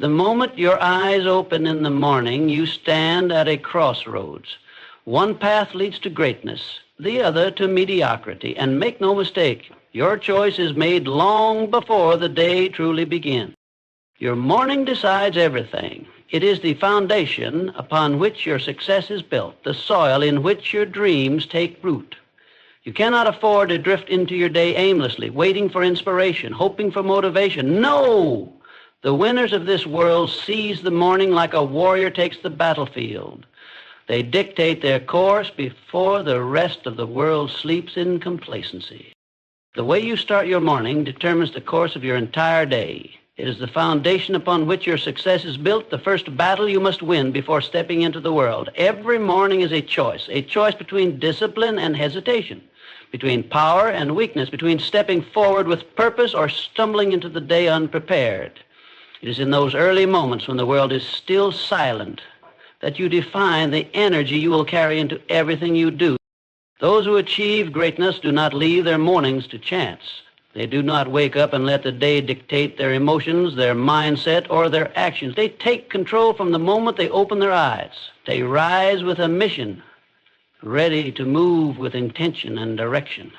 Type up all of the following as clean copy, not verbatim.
The moment your eyes open in the morning, you stand at a crossroads. One path leads to greatness, the other to mediocrity. And make no mistake, your choice is made long before the day truly begins. Your morning decides everything. It is the foundation upon which your success is built, the soil in which your dreams take root. You cannot afford to drift into your day aimlessly, waiting for inspiration, hoping for motivation. No! The winners of this world seize the morning like a warrior takes the battlefield. They dictate their course before the rest of the world sleeps in complacency. The way you start your morning determines the course of your entire day. It is the foundation upon which your success is built, the first battle you must win before stepping into the world. Every morning is a choice between discipline and hesitation, between power and weakness, between stepping forward with purpose or stumbling into the day unprepared. It is in those early moments when the world is still silent that you define the energy you will carry into everything you do. Those who achieve greatness do not leave their mornings to chance. They do not wake up and let the day dictate their emotions, their mindset, or their actions. They take control from the moment they open their eyes. They rise with a mission, ready to move with intention and direction.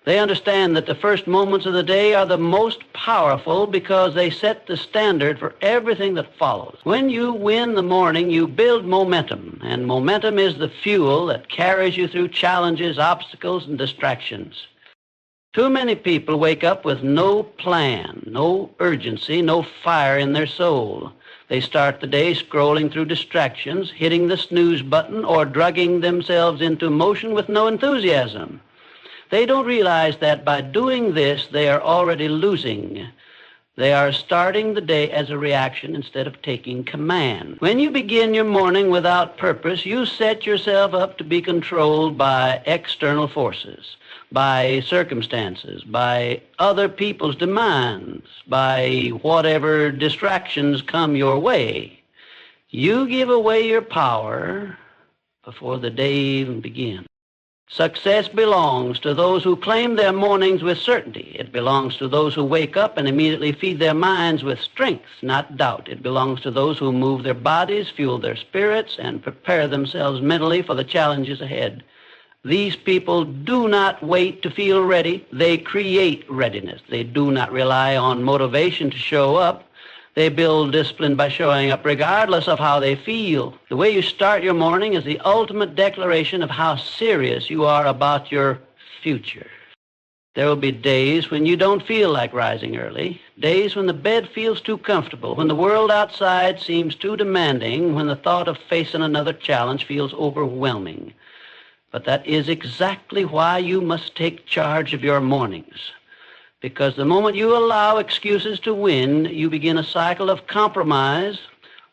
They understand that the first moments of the day are the most powerful because they set the standard for everything that follows. When you win the morning, you build momentum, and momentum is the fuel that carries you through challenges, obstacles, and distractions. Too many people wake up with no plan, no urgency, no fire in their soul. They start the day scrolling through distractions, hitting the snooze button, or drugging themselves into motion with no enthusiasm. They don't realize that by doing this, they are already losing. They are starting the day as a reaction instead of taking command. When you begin your morning without purpose, you set yourself up to be controlled by external forces, by circumstances, by other people's demands, by whatever distractions come your way. You give away your power before the day even begins. Success belongs to those who claim their mornings with certainty. It belongs to those who wake up and immediately feed their minds with strength, not doubt. It belongs to those who move their bodies, fuel their spirits, and prepare themselves mentally for the challenges ahead. These people do not wait to feel ready. They create readiness. They do not rely on motivation to show up. They build discipline by showing up regardless of how they feel. The way you start your morning is the ultimate declaration of how serious you are about your future. There will be days when you don't feel like rising early, days when the bed feels too comfortable, when the world outside seems too demanding, when the thought of facing another challenge feels overwhelming. But that is exactly why you must take charge of your mornings. Because the moment you allow excuses to win, you begin a cycle of compromise.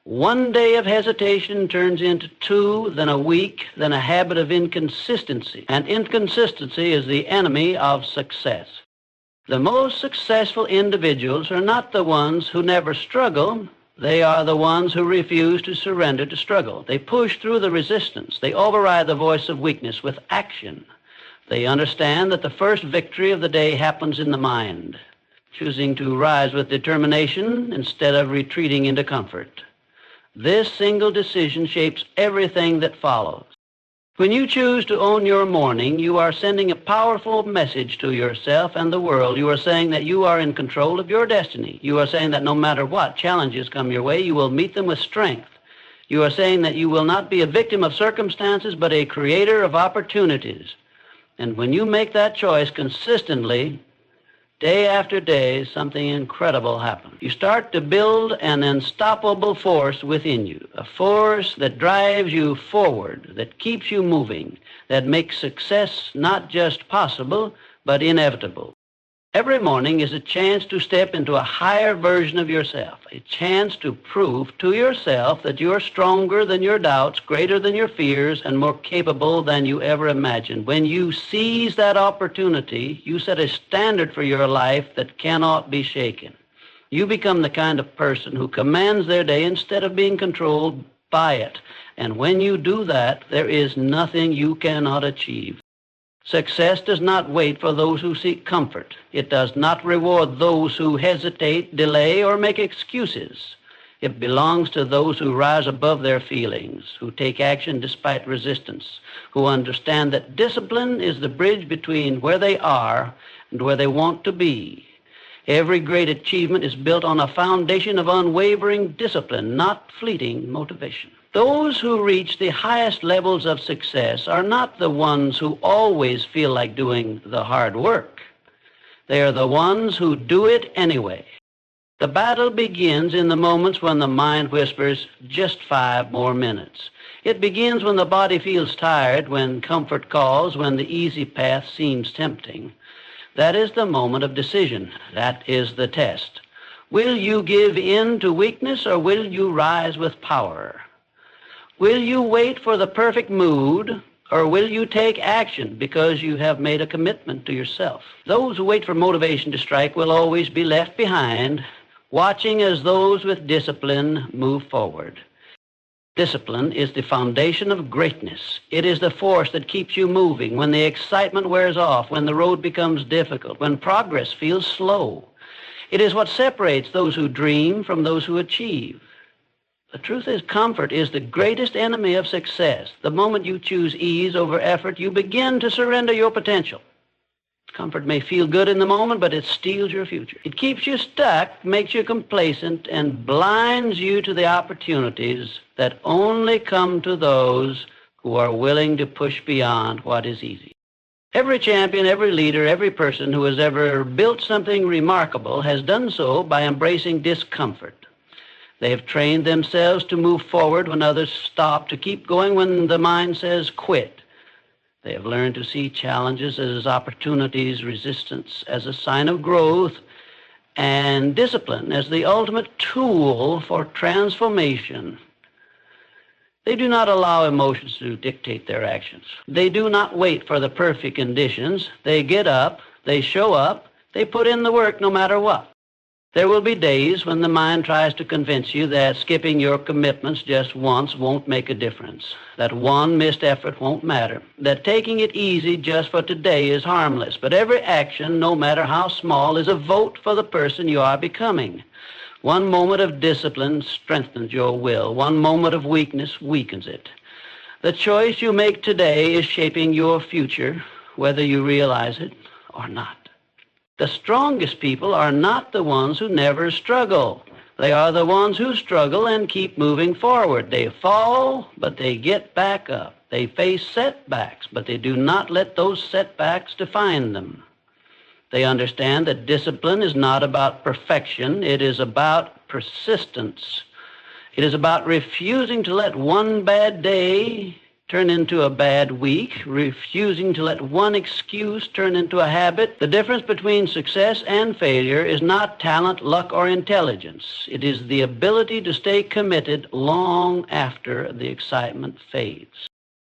One day of hesitation turns into two, then a week, then a habit of inconsistency. And inconsistency is the enemy of success. The most successful individuals are not the ones who never struggle. They are the ones who refuse to surrender to struggle. They push through the resistance. They override the voice of weakness with action. They understand that the first victory of the day happens in the mind, choosing to rise with determination instead of retreating into comfort. This single decision shapes everything that follows. When you choose to own your morning, you are sending a powerful message to yourself and the world. You are saying that you are in control of your destiny. You are saying that no matter what challenges come your way, you will meet them with strength. You are saying that you will not be a victim of circumstances, but a creator of opportunities. And when you make that choice consistently, day after day, something incredible happens. You start to build an unstoppable force within you, a force that drives you forward, that keeps you moving, that makes success not just possible, but inevitable. Every morning is a chance to step into a higher version of yourself, a chance to prove to yourself that you're stronger than your doubts, greater than your fears, and more capable than you ever imagined. When you seize that opportunity, you set a standard for your life that cannot be shaken. You become the kind of person who commands their day instead of being controlled by it. And when you do that, there is nothing you cannot achieve. Success does not wait for those who seek comfort. It does not reward those who hesitate, delay, or make excuses. It belongs to those who rise above their feelings, who take action despite resistance, who understand that discipline is the bridge between where they are and where they want to be. Every great achievement is built on a foundation of unwavering discipline, not fleeting motivation. Those who reach the highest levels of success are not the ones who always feel like doing the hard work. They are the ones who do it anyway. The battle begins in the moments when the mind whispers, just 5 more minutes. It begins when the body feels tired, when comfort calls, when the easy path seems tempting. That is the moment of decision. That is the test. Will you give in to weakness, or will you rise with power? Will you wait for the perfect mood, or will you take action because you have made a commitment to yourself? Those who wait for motivation to strike will always be left behind, watching as those with discipline move forward. Discipline is the foundation of greatness. It is the force that keeps you moving when the excitement wears off, when the road becomes difficult, when progress feels slow. It is what separates those who dream from those who achieve. The truth is, comfort is the greatest enemy of success. The moment you choose ease over effort, you begin to surrender your potential. Comfort may feel good in the moment, but it steals your future. It keeps you stuck, makes you complacent, and blinds you to the opportunities that only come to those who are willing to push beyond what is easy. Every champion, every leader, every person who has ever built something remarkable has done so by embracing discomfort. They have trained themselves to move forward when others stop, to keep going when the mind says quit. They have learned to see challenges as opportunities, resistance as a sign of growth, and discipline as the ultimate tool for transformation. They do not allow emotions to dictate their actions. They do not wait for the perfect conditions. They get up, they show up, they put in the work no matter what. There will be days when the mind tries to convince you that skipping your commitments just once won't make a difference, that one missed effort won't matter, that taking it easy just for today is harmless. But every action, no matter how small, is a vote for the person you are becoming. One moment of discipline strengthens your will. One moment of weakness weakens it. The choice you make today is shaping your future, whether you realize it or not. The strongest people are not the ones who never struggle. They are the ones who struggle and keep moving forward. They fall, but they get back up. They face setbacks, but they do not let those setbacks define them. They understand that discipline is not about perfection. It is about persistence. It is about refusing to let one bad day turn into a bad week, refusing to let one excuse turn into a habit. The difference between success and failure is not talent, luck, or intelligence. It is the ability to stay committed long after the excitement fades.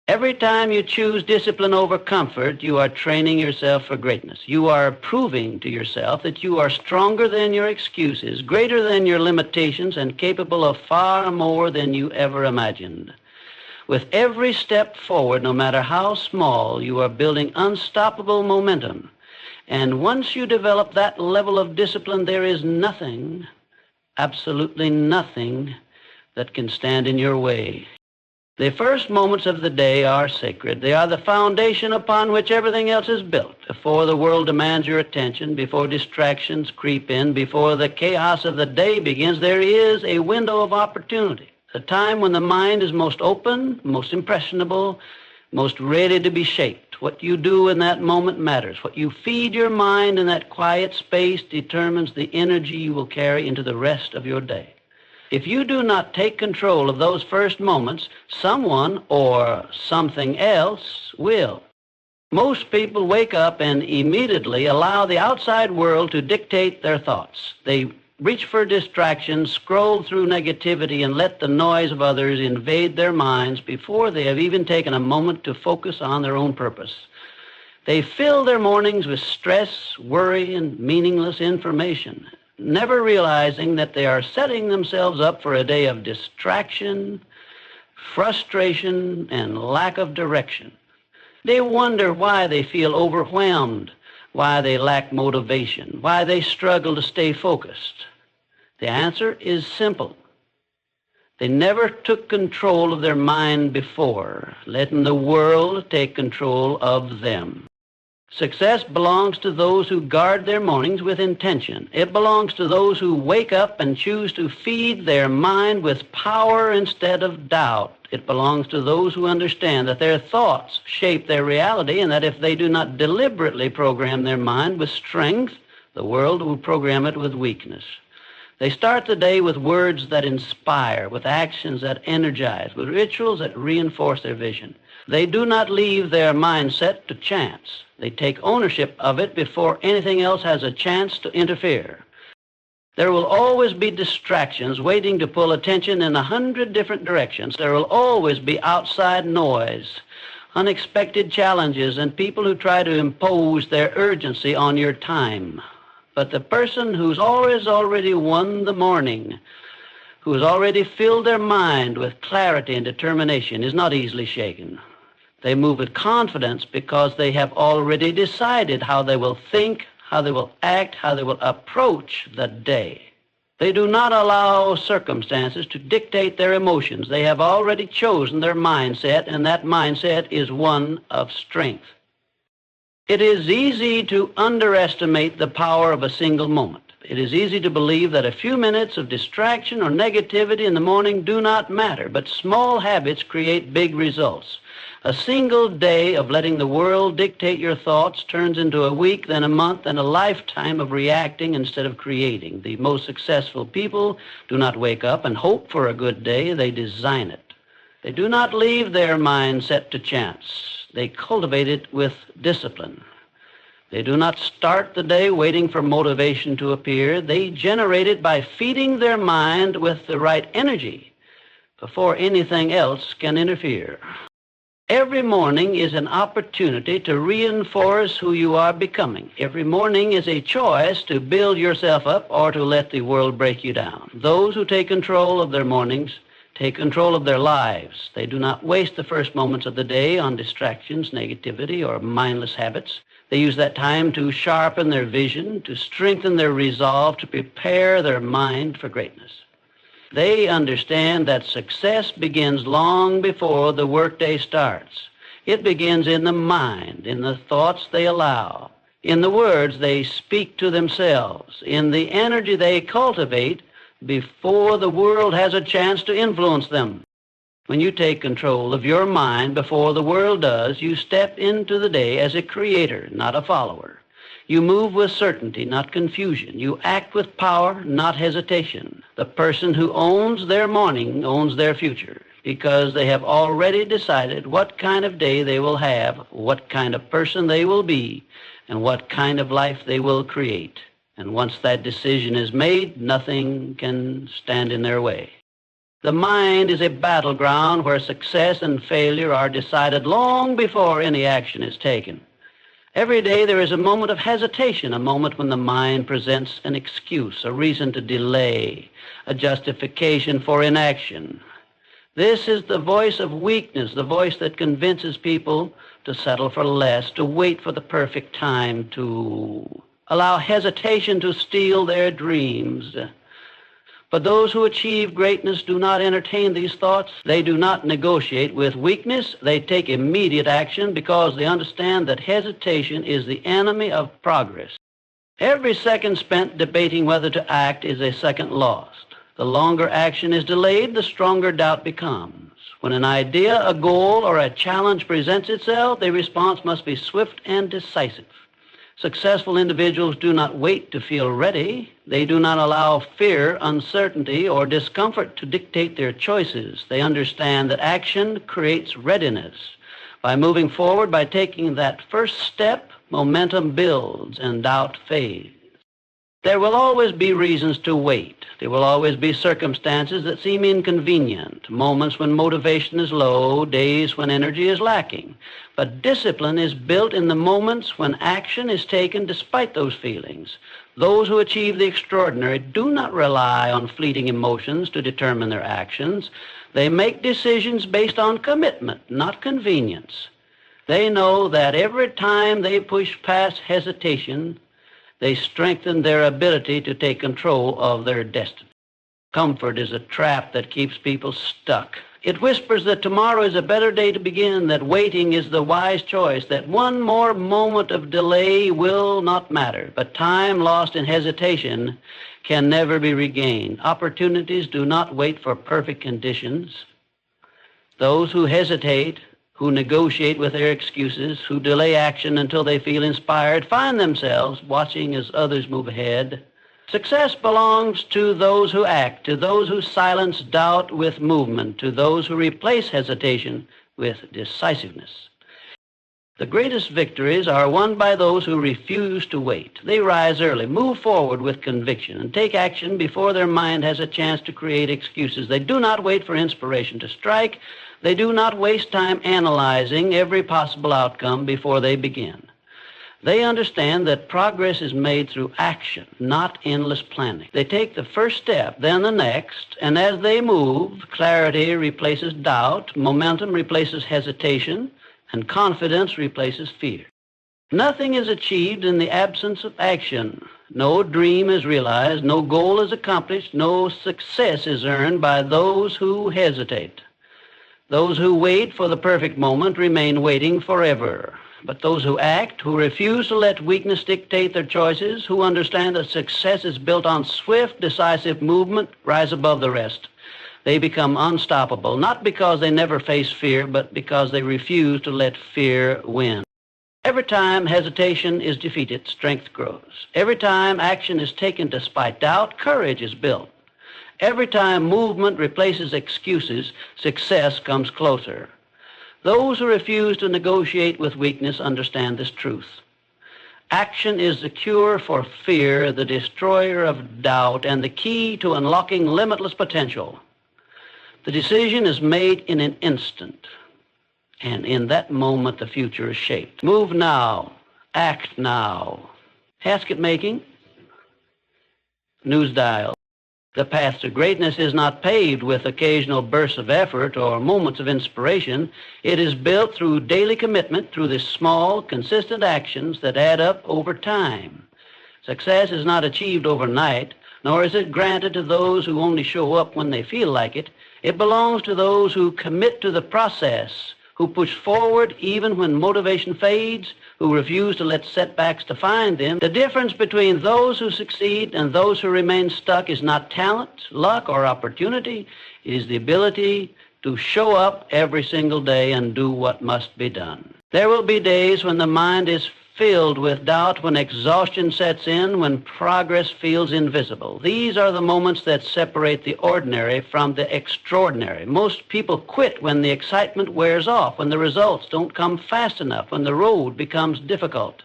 Every time you choose discipline over comfort, you are training yourself for greatness. You are proving to yourself that you are stronger than your excuses, greater than your limitations, and capable of far more than you ever imagined. With every step forward, no matter how small, you are building unstoppable momentum. And once you develop that level of discipline, there is nothing, absolutely nothing, that can stand in your way. The first moments of the day are sacred. They are the foundation upon which everything else is built. Before the world demands your attention, before distractions creep in, before the chaos of the day begins, there is a window of opportunity. A time when the mind is most open, most impressionable, most ready to be shaped. What you do in that moment matters. What you feed your mind in that quiet space determines the energy you will carry into the rest of your day. If you do not take control of those first moments, someone or something else will. Most people wake up and immediately allow the outside world to dictate their thoughts. They reach for distractions, scroll through negativity, and let the noise of others invade their minds before they have even taken a moment to focus on their own purpose. They fill their mornings with stress, worry, and meaningless information, never realizing that they are setting themselves up for a day of distraction, frustration, and lack of direction. They wonder why they feel overwhelmed, why they lack motivation, why they struggle to stay focused. The answer is simple. They never took control of their mind before, letting the world take control of them. Success belongs to those who guard their mornings with intention. It belongs to those who wake up and choose to feed their mind with power instead of doubt. It belongs to those who understand that their thoughts shape their reality, and that if they do not deliberately program their mind with strength, the world will program it with weakness. They start the day with words that inspire, with actions that energize, with rituals that reinforce their vision. They do not leave their mindset to chance. They take ownership of it before anything else has a chance to interfere. There will always be distractions waiting to pull attention in 100 different directions. There will always be outside noise, unexpected challenges, and people who try to impose their urgency on your time. But the person who's already won the morning, who has already filled their mind with clarity and determination, is not easily shaken. They move with confidence because they have already decided how they will think, how they will act, how they will approach the day. They do not allow circumstances to dictate their emotions. They have already chosen their mindset, and that mindset is one of strength. It is easy to underestimate the power of a single moment. It is easy to believe that a few minutes of distraction or negativity in the morning do not matter, but small habits create big results. A single day of letting the world dictate your thoughts turns into a week, then a month, and a lifetime of reacting instead of creating. The most successful people do not wake up and hope for a good day. They design it. They do not leave their mind set to chance. They cultivate it with discipline. They do not start the day waiting for motivation to appear. They generate it by feeding their mind with the right energy before anything else can interfere. Every morning is an opportunity to reinforce who you are becoming. Every morning is a choice to build yourself up or to let the world break you down. Those who take control of their mornings take control of their lives. They do not waste the first moments of the day on distractions, negativity, or mindless habits. They use that time to sharpen their vision, to strengthen their resolve, to prepare their mind for greatness. They understand that success begins long before the workday starts. It begins in the mind, in the thoughts they allow, in the words they speak to themselves, in the energy they cultivate before the world has a chance to influence them. When you take control of your mind before the world does, you step into the day as a creator, not a follower. You move with certainty, not confusion. You act with power, not hesitation. The person who owns their morning owns their future, because they have already decided what kind of day they will have, what kind of person they will be, and what kind of life they will create. And once that decision is made, nothing can stand in their way. The mind is a battleground where success and failure are decided long before any action is taken. Every day there is a moment of hesitation, a moment when the mind presents an excuse, a reason to delay, a justification for inaction. This is the voice of weakness, the voice that convinces people to settle for less, to wait for the perfect time, to allow hesitation to steal their dreams. But those who achieve greatness do not entertain these thoughts. They do not negotiate with weakness. They take immediate action because they understand that hesitation is the enemy of progress. Every second spent debating whether to act is a second lost. The longer action is delayed, the stronger doubt becomes. When an idea, a goal, or a challenge presents itself, the response must be swift and decisive. Successful individuals do not wait to feel ready. They do not allow fear, uncertainty, or discomfort to dictate their choices. They understand that action creates readiness. By moving forward, by taking that first step, momentum builds and doubt fades. There will always be reasons to wait. There will always be circumstances that seem inconvenient, moments when motivation is low, days when energy is lacking. But discipline is built in the moments when action is taken despite those feelings. Those who achieve the extraordinary do not rely on fleeting emotions to determine their actions. They make decisions based on commitment, not convenience. They know that every time they push past hesitation, they strengthen their ability to take control of their destiny. Comfort is a trap that keeps people stuck. It whispers that tomorrow is a better day to begin, that waiting is the wise choice, that one more moment of delay will not matter. But time lost in hesitation can never be regained. Opportunities do not wait for perfect conditions. Those who hesitate, who negotiate with their excuses, who delay action until they feel inspired, find themselves watching as others move ahead. Success belongs to those who act, to those who silence doubt with movement, to those who replace hesitation with decisiveness. The greatest victories are won by those who refuse to wait. They rise early, move forward with conviction, and take action before their mind has a chance to create excuses. They do not wait for inspiration to strike. They do not waste time analyzing every possible outcome before they begin. They understand that progress is made through action, not endless planning. They take the first step, then the next, and as they move, clarity replaces doubt, momentum replaces hesitation, and confidence replaces fear. Nothing is achieved in the absence of action. No dream is realized, no goal is accomplished, no success is earned by those who hesitate. Those who wait for the perfect moment remain waiting forever. But those who act, who refuse to let weakness dictate their choices, who understand that success is built on swift, decisive movement, rise above the rest. They become unstoppable, not because they never face fear, but because they refuse to let fear win. Every time hesitation is defeated, strength grows. Every time action is taken despite doubt, courage is built. Every time movement replaces excuses, success comes closer. Those who refuse to negotiate with weakness understand this truth. Action is the cure for fear, the destroyer of doubt, and the key to unlocking limitless potential. The decision is made in an instant, and in that moment the future is shaped. Move now, act now. Casket making, news dial. The path to greatness is not paved with occasional bursts of effort or moments of inspiration. It is built through daily commitment, through the small, consistent actions that add up over time. Success is not achieved overnight, nor is it granted to those who only show up when they feel like it. It belongs to those who commit to the process, who push forward even when motivation fades, who refuse to let setbacks define them. The difference between those who succeed and those who remain stuck is not talent, luck, or opportunity. It is the ability to show up every single day and do what must be done. There will be days when the mind is filled with doubt, when exhaustion sets in, when progress feels invisible. These are the moments that separate the ordinary from the extraordinary. Most people quit when the excitement wears off, when the results don't come fast enough, when the road becomes difficult.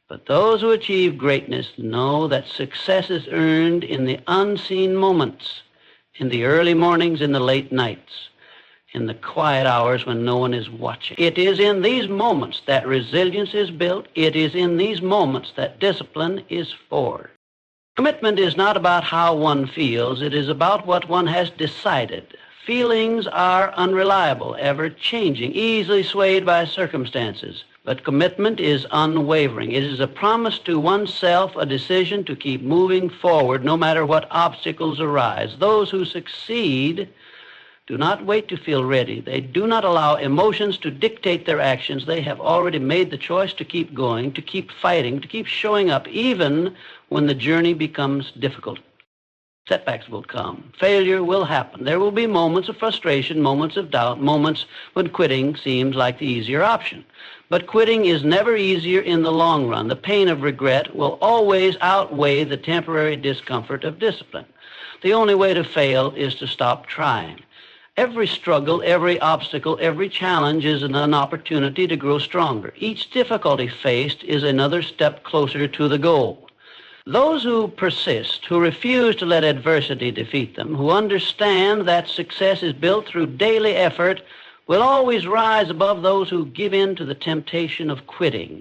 But those who achieve greatness know that success is earned in the unseen moments, in the early mornings, in the late nights, in the quiet hours when no one is watching. It is in these moments that resilience is built. It is in these moments that discipline is forged. Commitment is not about how one feels. It is about what one has decided. Feelings are unreliable, ever-changing, easily swayed by circumstances. But commitment is unwavering. It is a promise to oneself, a decision to keep moving forward no matter what obstacles arise. Those who succeed do not wait to feel ready. They do not allow emotions to dictate their actions. They have already made the choice to keep going, to keep fighting, to keep showing up, even when the journey becomes difficult. Setbacks will come. Failure will happen. There will be moments of frustration, moments of doubt, moments when quitting seems like the easier option. But quitting is never easier in the long run. The pain of regret will always outweigh the temporary discomfort of discipline. The only way to fail is to stop trying. Every struggle, every obstacle, every challenge is an opportunity to grow stronger. Each difficulty faced is another step closer to the goal. Those who persist, who refuse to let adversity defeat them, who understand that success is built through daily effort, will always rise above those who give in to the temptation of quitting.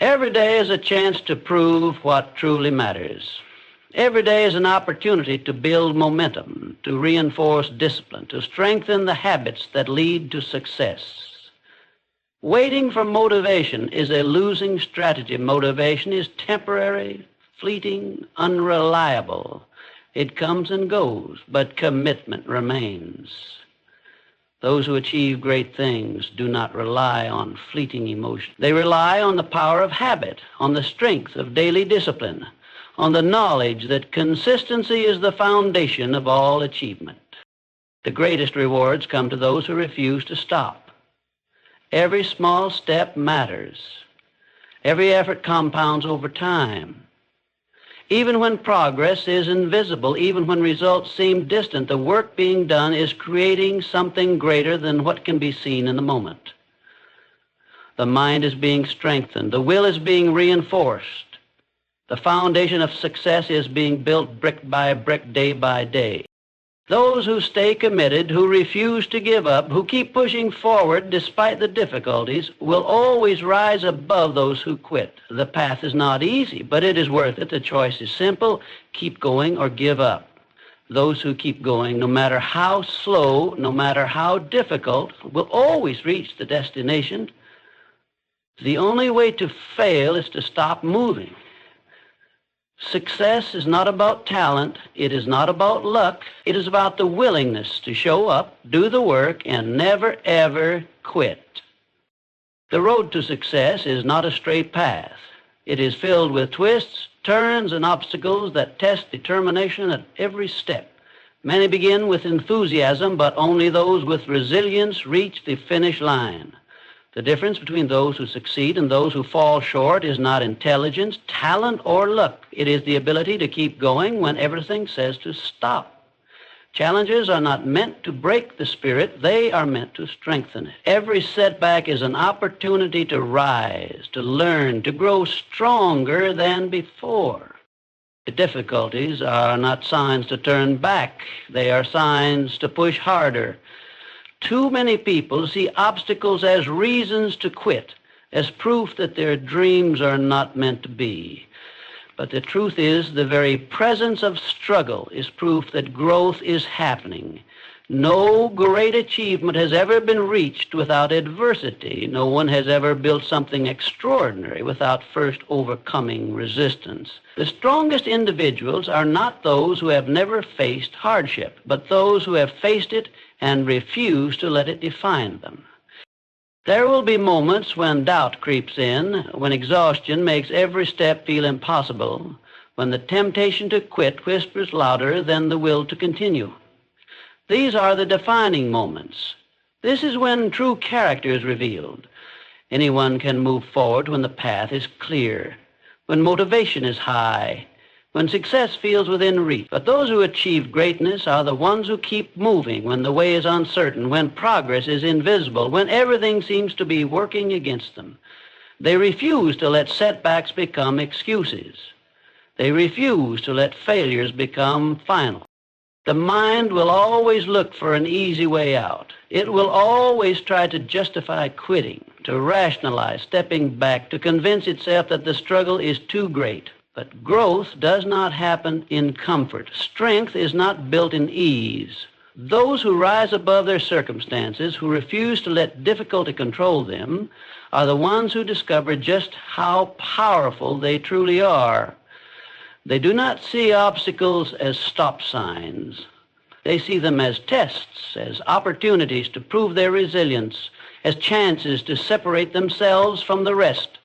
Every day is a chance to prove what truly matters. Every day is an opportunity to build momentum, to reinforce discipline, to strengthen the habits that lead to success. Waiting for motivation is a losing strategy. Motivation is temporary, fleeting, unreliable. It comes and goes, but commitment remains. Those who achieve great things do not rely on fleeting emotion. They rely on the power of habit, on the strength of daily discipline, on the knowledge that consistency is the foundation of all achievement. The greatest rewards come to those who refuse to stop. Every small step matters. Every effort compounds over time. Even when progress is invisible, even when results seem distant, the work being done is creating something greater than what can be seen in the moment. The mind is being strengthened. The will is being reinforced. The foundation of success is being built brick by brick, day by day. Those who stay committed, who refuse to give up, who keep pushing forward despite the difficulties, will always rise above those who quit. The path is not easy, but it is worth it. The choice is simple: keep going or give up. Those who keep going, no matter how slow, no matter how difficult, will always reach the destination. The only way to fail is to stop moving. Success is not about talent. It is not about luck. It is about the willingness to show up, do the work, and never, ever quit. The road to success is not a straight path. It is filled with twists, turns, and obstacles that test determination at every step. Many begin with enthusiasm, but only those with resilience reach the finish line. The difference between those who succeed and those who fall short is not intelligence, talent, or luck. It is the ability to keep going when everything says to stop. Challenges are not meant to break the spirit. They are meant to strengthen it. Every setback is an opportunity to rise, to learn, to grow stronger than before. The difficulties are not signs to turn back. They are signs to push harder. Too many people see obstacles as reasons to quit, as proof that their dreams are not meant to be. But the truth is, the very presence of struggle is proof that growth is happening. No great achievement has ever been reached without adversity. No one has ever built something extraordinary without first overcoming resistance. The strongest individuals are not those who have never faced hardship, but those who have faced it and refuse to let it define them. There will be moments when doubt creeps in, when exhaustion makes every step feel impossible, when the temptation to quit whispers louder than the will to continue. These are the defining moments. This is when true character is revealed. Anyone can move forward when the path is clear, when motivation is high, when success feels within reach. But those who achieve greatness are the ones who keep moving when the way is uncertain, when progress is invisible, when everything seems to be working against them. They refuse to let setbacks become excuses. They refuse to let failures become final. The mind will always look for an easy way out. It will always try to justify quitting, to rationalize stepping back, to convince itself that the struggle is too great. But growth does not happen in comfort. Strength is not built in ease. Those who rise above their circumstances, who refuse to let difficulty control them, are the ones who discover just how powerful they truly are. They do not see obstacles as stop signs. They see them as tests, as opportunities to prove their resilience, as chances to separate themselves from the rest.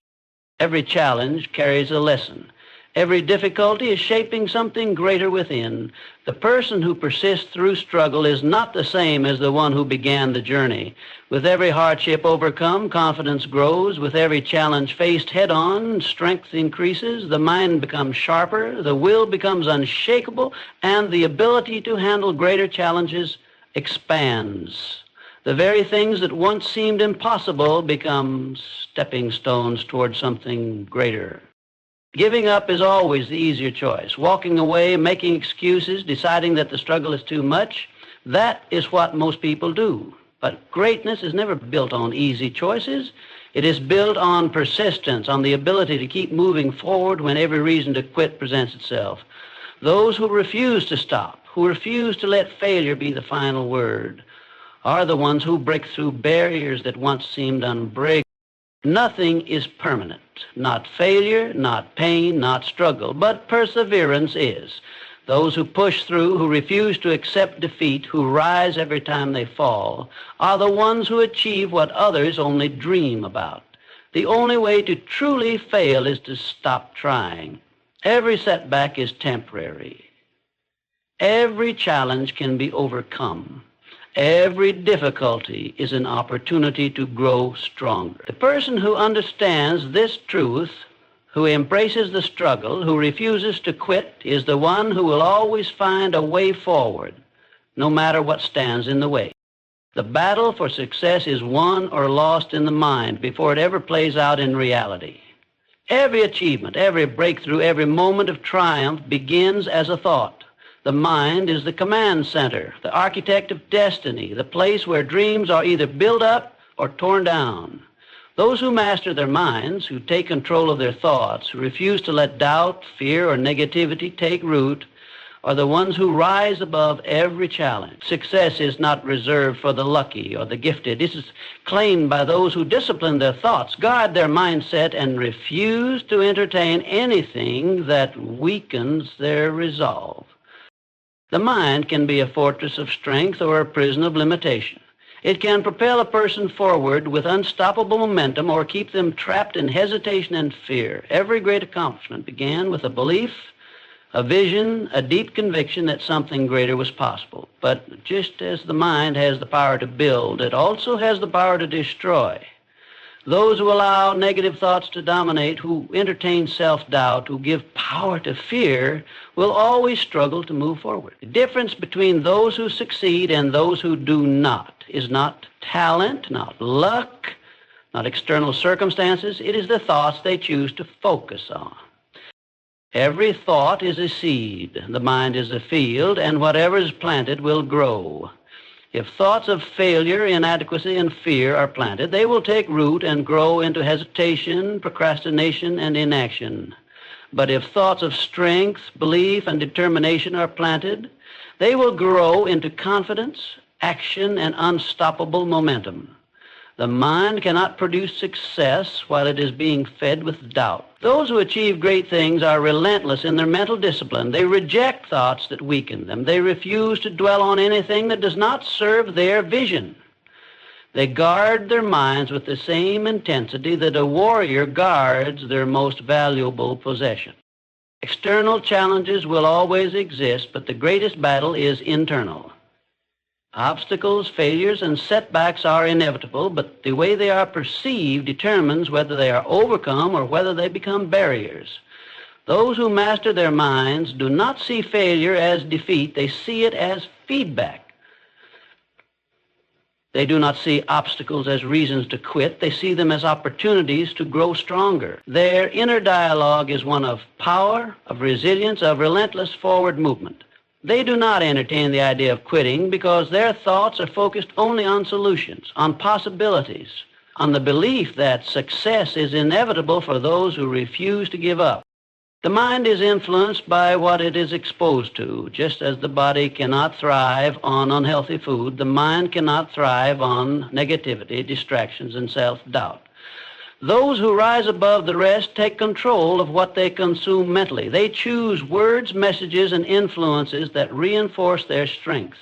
Every challenge carries a lesson. Every difficulty is shaping something greater within. The person who persists through struggle is not the same as the one who began the journey. With every hardship overcome, confidence grows. With every challenge faced head-on, strength increases. The mind becomes sharper, the will becomes unshakable, and the ability to handle greater challenges expands. The very things that once seemed impossible become stepping stones toward something greater. Giving up is always the easier choice. Walking away, making excuses, deciding that the struggle is too much, that is what most people do. But greatness is never built on easy choices. It is built on persistence, on the ability to keep moving forward when every reason to quit presents itself. Those who refuse to stop, who refuse to let failure be the final word, are the ones who break through barriers that once seemed unbreakable. Nothing is permanent, not failure, not pain, not struggle, but perseverance is. Those who push through, who refuse to accept defeat, who rise every time they fall, are the ones who achieve what others only dream about. The only way to truly fail is to stop trying. Every setback is temporary. Every challenge can be overcome. Every difficulty is an opportunity to grow stronger. The person who understands this truth, who embraces the struggle, who refuses to quit, is the one who will always find a way forward, no matter what stands in the way. The battle for success is won or lost in the mind before it ever plays out in reality. Every achievement, every breakthrough, every moment of triumph begins as a thought. The mind is the command center, the architect of destiny, the place where dreams are either built up or torn down. Those who master their minds, who take control of their thoughts, who refuse to let doubt, fear, or negativity take root, are the ones who rise above every challenge. Success is not reserved for the lucky or the gifted. It is claimed by those who discipline their thoughts, guard their mindset, and refuse to entertain anything that weakens their resolve. The mind can be a fortress of strength or a prison of limitation. It can propel a person forward with unstoppable momentum or keep them trapped in hesitation and fear. Every great accomplishment began with a belief, a vision, a deep conviction that something greater was possible. But just as the mind has the power to build, it also has the power to destroy. Those who allow negative thoughts to dominate, who entertain self-doubt, who give power to fear, will always struggle to move forward. The difference between those who succeed and those who do not is not talent, not luck, not external circumstances. It is the thoughts they choose to focus on. Every thought is a seed, the mind is a field, and whatever is planted will grow. If thoughts of failure, inadequacy, and fear are planted, they will take root and grow into hesitation, procrastination, and inaction. But if thoughts of strength, belief, and determination are planted, they will grow into confidence, action, and unstoppable momentum. The mind cannot produce success while it is being fed with doubt. Those who achieve great things are relentless in their mental discipline. They reject thoughts that weaken them. They refuse to dwell on anything that does not serve their vision. They guard their minds with the same intensity that a warrior guards their most valuable possession. External challenges will always exist, but the greatest battle is internal. Obstacles, failures, and setbacks are inevitable, but the way they are perceived determines whether they are overcome or whether they become barriers. Those who master their minds do not see failure as defeat. They see it as feedback. They do not see obstacles as reasons to quit. They see them as opportunities to grow stronger. Their inner dialogue is one of power, of resilience, of relentless forward movement. They do not entertain the idea of quitting because their thoughts are focused only on solutions, on possibilities, on the belief that success is inevitable for those who refuse to give up. The mind is influenced by what it is exposed to. Just as the body cannot thrive on unhealthy food, the mind cannot thrive on negativity, distractions, and self-doubt. Those who rise above the rest take control of what they consume mentally. They choose words, messages, and influences that reinforce their strength.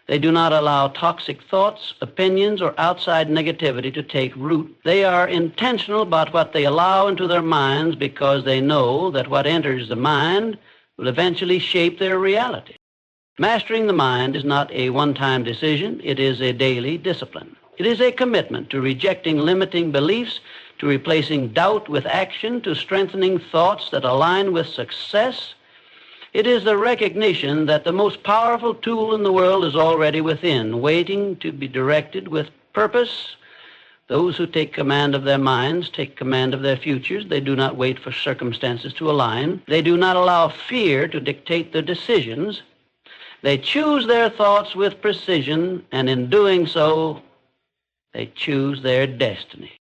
They do not allow toxic thoughts, opinions, or outside negativity to take root. They are intentional about what they allow into their minds because they know that what enters the mind will eventually shape their reality. Mastering the mind is not a one-time decision. It is a daily discipline. It is a commitment to rejecting limiting beliefs, to replacing doubt with action, to strengthening thoughts that align with success. It is the recognition that the most powerful tool in the world is already within, waiting to be directed with purpose. Those who take command of their minds take command of their futures. They do not wait for circumstances to align. They do not allow fear to dictate their decisions. They choose their thoughts with precision, and in doing so, they choose their destiny.